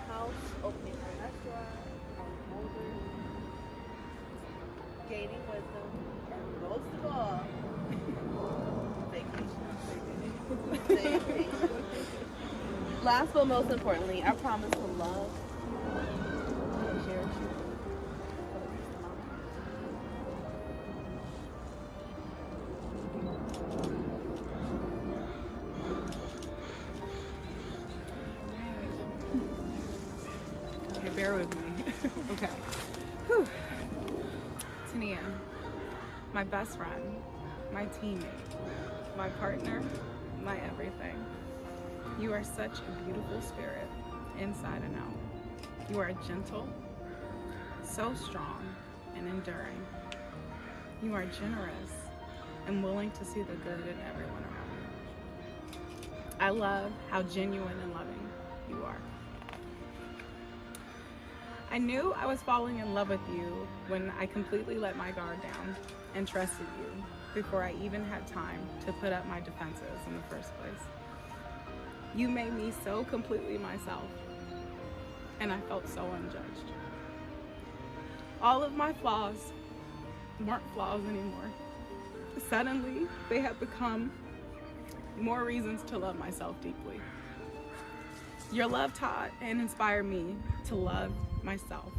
house, opening a restaurant, growing older, gaining wisdom, and most of all, vacation. Vacation. Last but most importantly, I promise to love and cherish you. Okay, bear with me. Okay. Whew. Tanea, my best friend, my teammate, my partner, my everything. You are such a beautiful spirit, inside and out. You are gentle, so strong and enduring. You are generous and willing to see the good in everyone around you. I love how genuine and loving you are. I knew I was falling in love with you when I completely let my guard down and trusted you before I even had time to put up my defenses in the first place. You made me so completely myself, and I felt so unjudged. All of my flaws weren't flaws anymore. Suddenly, they have become more reasons to love myself deeply. Your love taught and inspired me to love myself